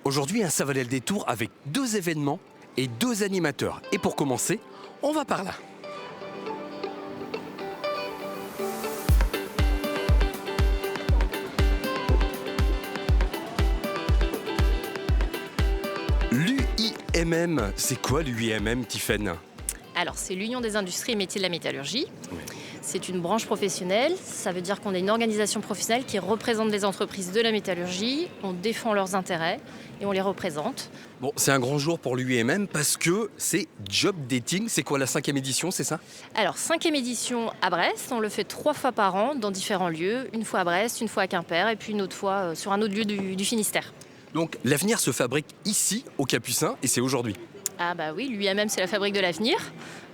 Aujourd'hui, ça valait le détour avec 2 événements et 2 animateurs. Et pour commencer, on va par là. L'UIMM, c'est quoi l'UIMM, Tiffaine? Alors, c'est l'Union des industries et métiers de la métallurgie. Oui. C'est une branche professionnelle. Ça veut dire qu'on est une organisation professionnelle qui représente les entreprises de la métallurgie. On défend leurs intérêts et on les représente. Bon, c'est un grand jour pour l'UIMM parce que c'est Job Dating. C'est quoi, la 5e édition, c'est ça? Alors, 5e édition à Brest. On le fait 3 fois par an dans différents lieux. Une fois à Brest, une fois à Quimper et puis une autre fois sur un autre lieu du Finistère. Donc, l'avenir se fabrique ici, au Capucin, et c'est aujourd'hui. Ah bah oui, l'UIMM, c'est la fabrique de l'avenir.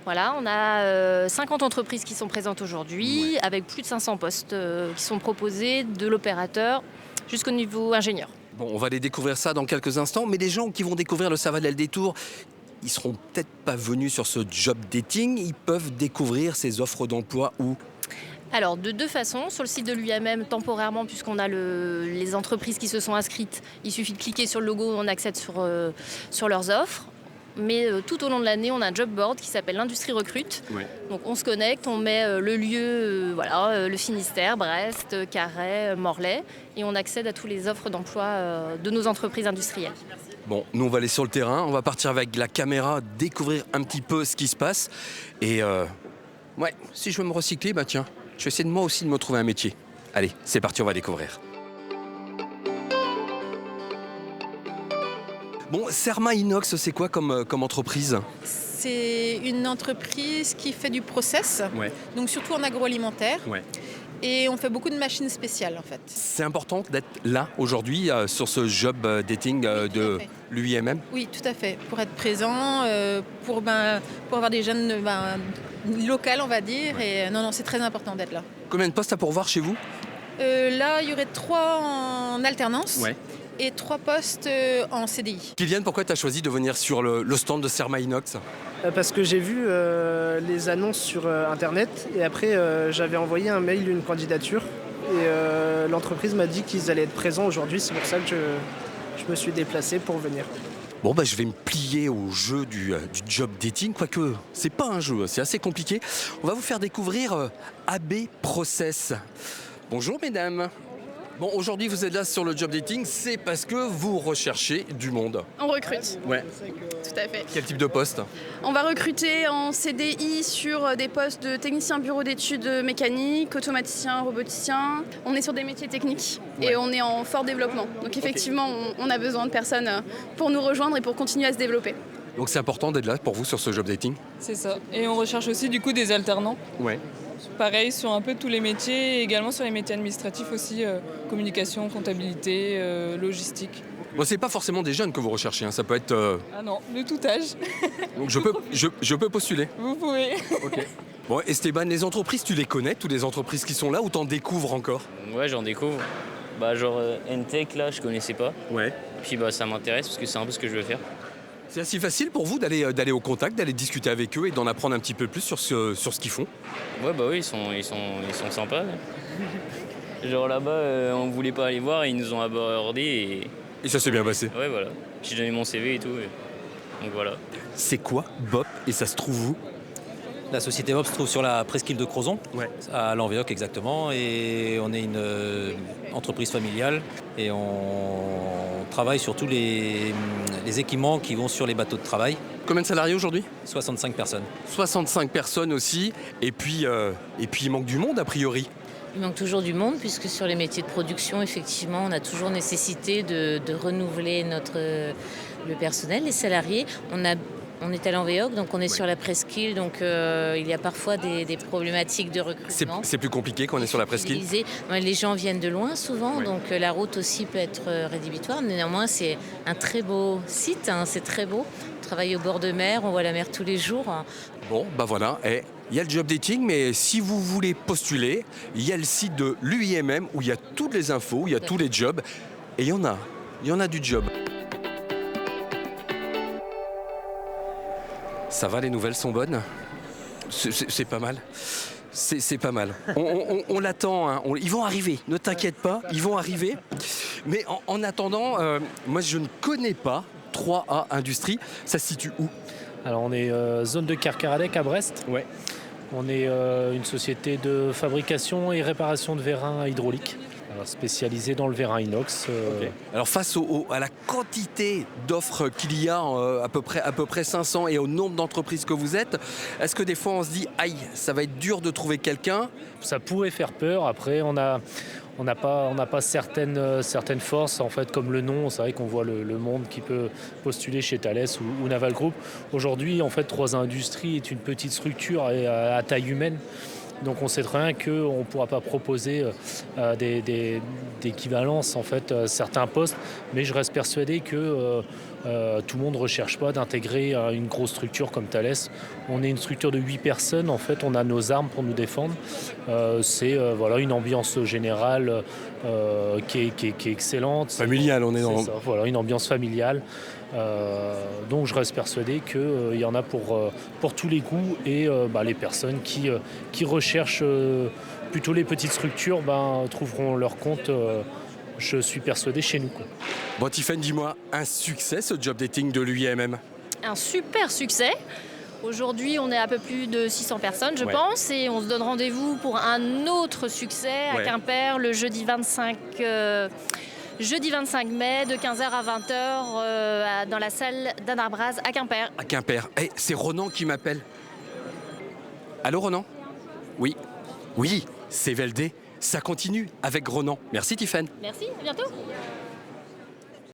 Voilà, on a 50 entreprises qui sont présentes aujourd'hui, avec plus de 500 postes qui sont proposés de l'opérateur jusqu'au niveau ingénieur. Bon, on va aller découvrir ça dans quelques instants, mais les gens qui vont découvrir le Ça valait le détour, ils seront peut-être pas venus sur ce Job Dating, ils peuvent découvrir ces offres d'emploi où? Alors, de 2 façons. Sur le site de l'UIMM, temporairement, puisqu'on a les entreprises qui se sont inscrites, il suffit de cliquer sur le logo, on accède sur leurs offres. Mais tout au long de l'année, on a un job board qui s'appelle l'Industrie Recrute. Ouais. Donc on se connecte, on met le lieu, le Finistère, Brest, Carhaix, Morlaix, et on accède à toutes les offres d'emploi de nos entreprises industrielles. Bon, nous on va aller sur le terrain, on va partir avec la caméra, découvrir un petit peu ce qui se passe. Et si je veux me recycler, bah tiens, je vais essayer de moi aussi de me trouver un métier. Allez, c'est parti, on va découvrir. Bon, Serma Inox, c'est quoi comme entreprise? C'est une entreprise qui fait du process, donc surtout en agroalimentaire. Ouais. Et on fait beaucoup de machines spéciales en fait. C'est important d'être là aujourd'hui sur ce job dating de l'UIMM? Oui, tout à fait. Pour être présent, pour avoir des jeunes locales, on va dire. Ouais. Et non, c'est très important d'être là. Combien de postes à pourvoir chez vous? Là, il y aurait 3 en alternance. Ouais. Et 3 postes en CDI. Kylian, pourquoi tu as choisi de venir sur le stand de Serma Inox? Parce que j'ai vu les annonces sur Internet et après j'avais envoyé un mail, une candidature et l'entreprise m'a dit qu'ils allaient être présents aujourd'hui, c'est pour ça que je me suis déplacé pour venir. Bon, je vais me plier au jeu du job dating, quoique c'est pas un jeu, c'est assez compliqué. On va vous faire découvrir AB Process. Bonjour mesdames. Bon, aujourd'hui vous êtes là sur le job dating, c'est parce que vous recherchez du monde. On recrute, Ouais. tout à fait. Quel type de poste? On va recruter en CDI sur des postes de technicien bureau d'études mécaniques, automaticien, roboticien. On est sur des métiers techniques et on est en fort développement. Donc effectivement, on a besoin de personnes pour nous rejoindre et pour continuer à se développer. Donc c'est important d'être là pour vous sur ce job dating? C'est ça. Et on recherche aussi du coup des alternants. Ouais. Pareil sur un peu tous les métiers et également sur les métiers administratifs aussi, communication, comptabilité, logistique. Bon, c'est pas forcément des jeunes que vous recherchez, hein. Ça peut être... Ah non, de tout âge. Donc je peux postuler. Vous pouvez. Ok. Bon, Esteban, les entreprises, tu les connais, toutes les entreprises qui sont là, ou t'en découvres encore? Ouais, j'en découvre. Genre N-Tech, là, je connaissais pas. Ouais. Puis ça m'intéresse parce que c'est un peu ce que je veux faire. C'est assez facile pour vous d'aller au contact, d'aller discuter avec eux et d'en apprendre un petit peu plus sur ce qu'ils font? Ouais, oui, ils sont sympas. Genre là-bas, on voulait pas aller voir et ils nous ont abordés Et ça s'est bien passé. Ouais, voilà. J'ai donné mon CV et tout. Donc voilà. C'est quoi BOP et ça se trouve où? La société BOP se trouve sur la presqu'île de Crozon, à Lanvéoc exactement, et on est une entreprise familiale et on travaille sur tous les équipements qui vont sur les bateaux de travail. Combien de salariés aujourd'hui? 65 personnes. 65 personnes aussi, et puis il manque du monde a priori. Il manque toujours du monde puisque sur les métiers de production, effectivement, on a toujours nécessité de renouveler le personnel, les salariés. On est à Lanvéoc, donc on est sur la presqu'île, donc il y a parfois des problématiques de recrutement. C'est plus compliqué quand on est sur la presqu'île? Les gens viennent de loin souvent, donc la route aussi peut être rédhibitoire. Néanmoins, c'est un très beau site, c'est très beau. On travaille au bord de mer, on voit la mer tous les jours. Bon, voilà, il y a le job dating, mais si vous voulez postuler, il y a le site de l'UIMM où il y a toutes les infos, où il y a tous les jobs, et il y en a du job. Ça va, les nouvelles sont bonnes? C'est pas mal. C'est pas mal. On l'attend, hein. Ils vont arriver, ne t'inquiète pas, ils vont arriver. Mais en attendant, moi je ne connais pas 3A Industrie. Ça se situe où? Alors on est zone de Kerkeradec à Brest. Ouais. On est une société de fabrication et réparation de vérins hydrauliques. Alors, spécialisée dans le vérin inox. Okay. Alors face à la quantité d'offres qu'il y a, à peu près 500, et au nombre d'entreprises que vous êtes, est-ce que des fois on se dit aïe, ça va être dur de trouver quelqu'un? Ça pourrait faire peur. Après on n'a pas certaines forces, en fait, comme le nom. C'est vrai qu'on voit le monde qui peut postuler chez Thales ou Naval Group. Aujourd'hui, en fait, 3A Industrie est une petite structure à taille humaine. Donc on sait très bien qu'on ne pourra pas proposer d'équivalence, en fait, certains postes, mais je reste persuadé que tout le monde ne recherche pas d'intégrer une grosse structure comme Thales. On est une structure de 8 personnes, en fait, on a nos armes pour nous défendre. C'est une ambiance générale qui est excellente. Familiale, on est dans... Ça, voilà, une ambiance familiale. Donc je reste persuadé qu'il y en a pour tous les goûts, et les personnes qui recherchent plutôt les petites structures trouveront leur compte, je suis persuadé, chez nous. Bon, Tiffaine, dis-moi, un succès ce job dating de l'UIMM? Un super succès. Aujourd'hui, on est à peu plus de 600 personnes, je pense, et on se donne rendez-vous pour un autre succès à Quimper le jeudi 25 mai de 15h à 20h dans la salle d'Anna Braz à Quimper. À Quimper. Hey, c'est Ronan qui m'appelle. Allô Ronan? Oui. Oui, c'est Veldé. Ça continue avec Ronan. Merci Tiffaine. Merci, à bientôt.